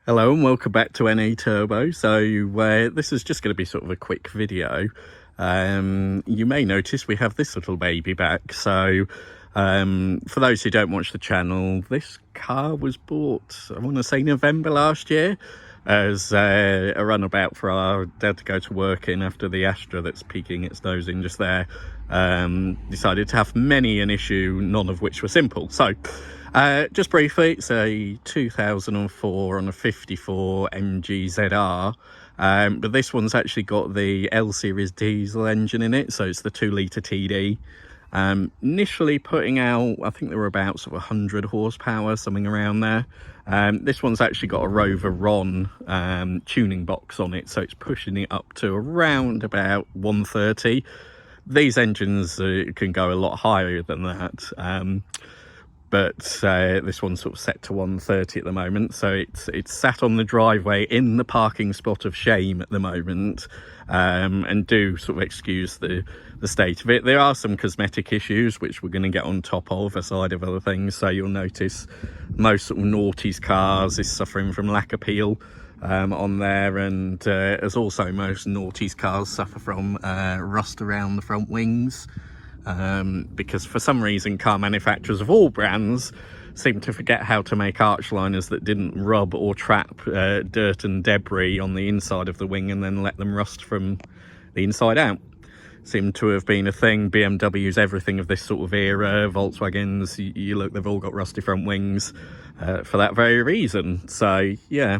Hello and welcome back to NA Turbo. So this is just going to be sort of a quick video. You may notice we have this little baby back. So for those who don't watch the channel, this car was bought, I want to say November last year, as a runabout for our dad to go to work in after the Astra that's peeking its nose in just there decided to have many an issue, none of which were simple. So just briefly, it's a 2004 on a 54 MG ZR, but this one's actually got the L series diesel engine in it, so it's the 2-litre TD. Initially putting out, I think there were about sort of 100 horsepower, something around there. This one's actually got a Rover Ron tuning box on it, so it's pushing it up to around about 130. These engines can go a lot higher than that. But this one's sort of set to 130 at the moment, so it's sat on the driveway in the parking spot of shame at the moment, and do sort of excuse the state of it. There are some cosmetic issues which we're going to get on top of, aside of other things. So you'll notice most sort of noughties cars is suffering from lack of peel on there, and as also most noughties cars suffer from rust around the front wings. Because for some reason car manufacturers of all brands seem to forget how to make arch liners that didn't rub or trap dirt and debris on the inside of the wing and then let them rust from the inside out. Seem to have been a thing. BMW's everything of this sort of era. Volkswagens, you look, they've all got rusty front wings for that very reason. So yeah.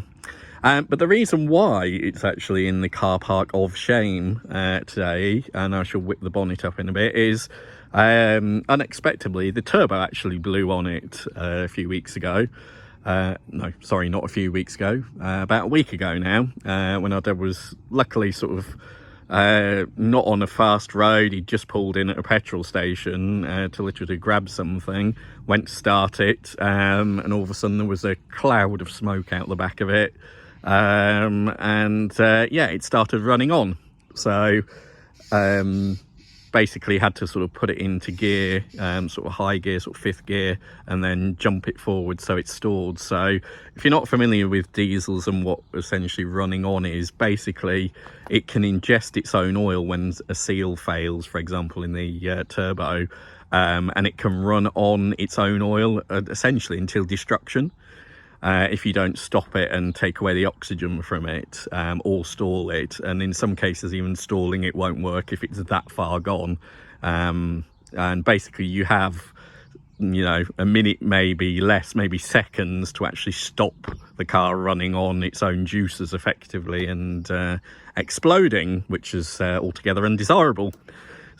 But the reason why it's actually in the car park of shame today, and I shall whip the bonnet up in a bit, is unexpectedly the turbo actually blew on it a few weeks ago. No, sorry, not a few weeks ago, about a week ago now, when our dad was luckily sort of not on a fast road. He'd just pulled in at a petrol station to literally grab something, went to start it, and all of a sudden there was a cloud of smoke out the back of it. Yeah, it started running on, so basically had to sort of put it into gear, sort of high gear, sort of 5th gear, and then jump it forward so it's stored. So if you're not familiar with diesels and what essentially running on is, basically it can ingest its own oil when a seal fails, for example in the turbo, and it can run on its own oil essentially until destruction. If you don't stop it and take away the oxygen from it, or stall it, and in some cases even stalling it won't work if it's that far gone. And basically you have, you know, a minute, maybe less, maybe seconds to actually stop the car running on its own juices effectively and exploding, which is altogether undesirable.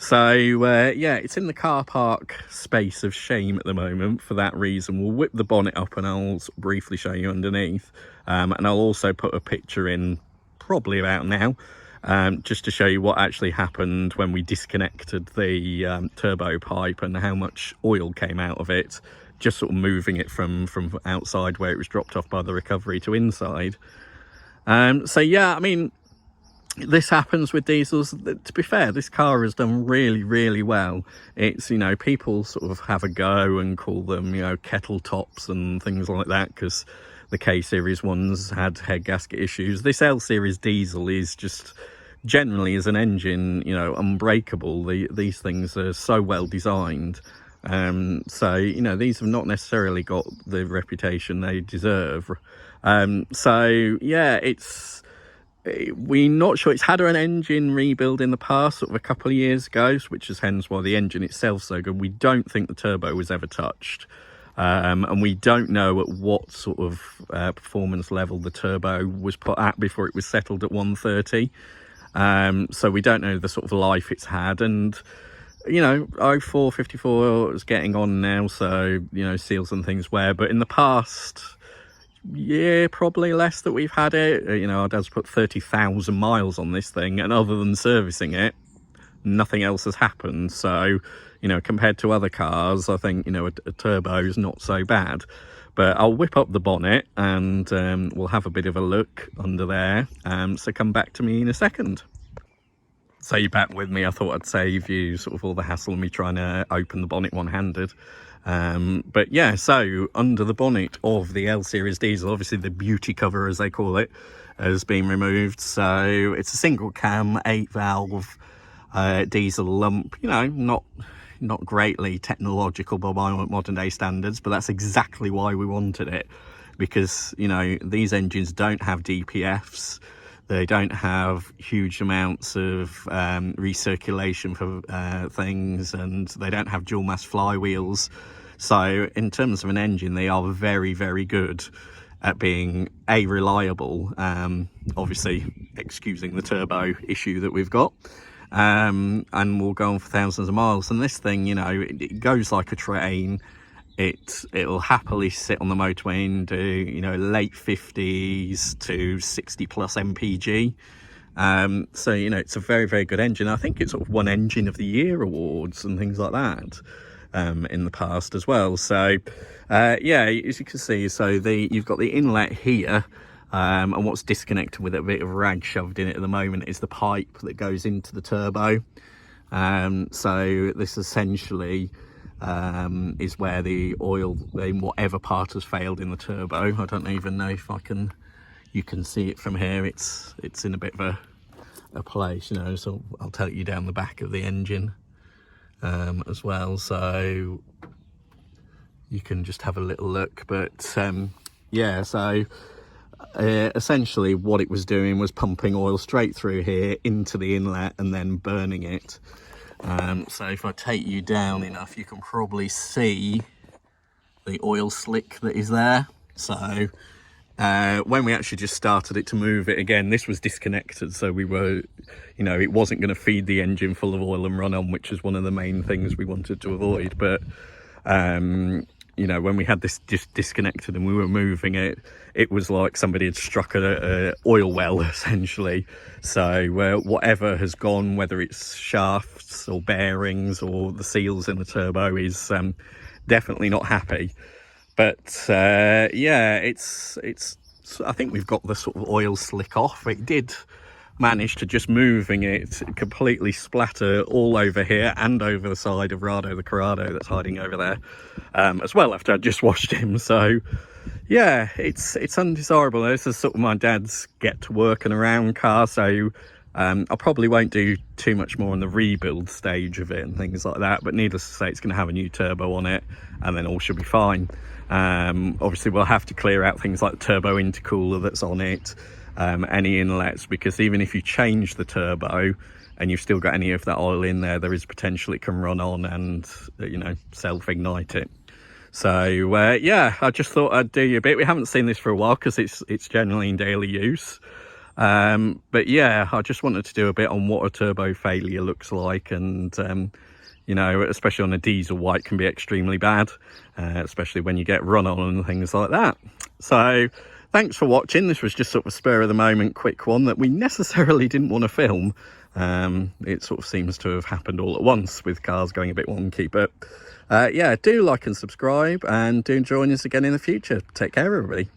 So yeah, it's in the car park space of shame at the moment for that reason. We'll whip the bonnet up and I'll briefly show you underneath, and I'll also put a picture in probably about now, just to show you what actually happened when we disconnected the turbo pipe and how much oil came out of it, just sort of moving it from outside where it was dropped off by the recovery to inside. So yeah, I mean, this happens with diesels. To be fair, this car has done really well. It's, you know, people sort of have a go and call them, you know, kettle tops and things like that, because the K series ones had head gasket issues. This L series diesel is just generally, as an engine, you know, unbreakable. These things are so well designed. So, you know, these have not necessarily got the reputation they deserve. So yeah, we're not sure. It's had an engine rebuild in the past, sort of a couple of years ago, which is hence why the engine itself's so good. We don't think the turbo was ever touched, and we don't know at what sort of performance level the turbo was put at before it was settled at 130. So we don't know the sort of life it's had. And you know, 04 54 is getting on now, so you know, seals and things wear. But in the past, yeah, probably less that we've had it. You know, our dad's put 30,000 miles on this thing, and other than servicing it, nothing else has happened. So, you know, compared to other cars, I think, you know, a turbo is not so bad. But I'll whip up the bonnet and we'll have a bit of a look under there. So come back to me in a second. So you're back with me. I thought I'd save you sort of all the hassle of me trying to open the bonnet one-handed. But yeah, so under the bonnet of the L Series diesel, obviously the beauty cover, as they call it, has been removed. So it's a single cam, 8 valve diesel lump, you know, not greatly technological by modern day standards, but that's exactly why we wanted it, because, you know, these engines don't have DPFs. They don't have huge amounts of recirculation for things, and they don't have dual mass flywheels. So in terms of an engine, they are very, very good at being reliable, obviously excusing the turbo issue that we've got, and we'll go on for thousands of miles. And this thing, you know, it goes like a train. It'll happily sit on the motorway and do, you know, late 50s to 60 plus mpg. So, you know, it's a very, very good engine. I think it's sort of won Engine of the Year awards and things like that in the past as well. So yeah, as you can see, so you've got the inlet here, and what's disconnected with a bit of rag shoved in it at the moment is the pipe that goes into the turbo. So this essentially is where the oil in whatever part has failed in the turbo. I don't even know if you can see it from here. It's in a bit of a place, you know, so I'll take you down the back of the engine as well, so you can just have a little look. But yeah, so essentially what it was doing was pumping oil straight through here into the inlet and then burning it. So if I take you down enough, you can probably see the oil slick that is there. So when we actually just started it to move it again, this was disconnected, so we were, you know, it wasn't going to feed the engine full of oil and run on, which is one of the main things we wanted to avoid. But you know, when we had this just disconnected and we were moving it, it was like somebody had struck a oil well, essentially. So whatever has gone, whether it's shafts or bearings or the seals in the turbo, is definitely not happy. But yeah, it's I think we've got the sort of oil slick off. It did manage to, just moving it, completely splatter all over here and over the side of Rado the Corrado that's hiding over there as well, after I just washed him. So yeah, it's undesirable. This is sort of my dad's get to work and around car, so I probably won't do too much more on the rebuild stage of it and things like that, but needless to say, it's going to have a new turbo on it and then all should be fine. Obviously we'll have to clear out things like the turbo intercooler that's on it, any inlets, because even if you change the turbo and you've still got any of that oil in there, there is potential it can run on and, you know, self-ignite it. So yeah, I just thought I'd do you a bit. We haven't seen this for a while because it's generally in daily use, but yeah, I just wanted to do a bit on what a turbo failure looks like. And you know, especially on a diesel, white can be extremely bad, especially when you get run on and things like that. So thanks for watching. This was just sort of a spur of the moment quick one that we necessarily didn't want to film. It sort of seems to have happened all at once with cars going a bit wonky. But yeah, do like and subscribe, and do join us again in the future. Take care, everybody.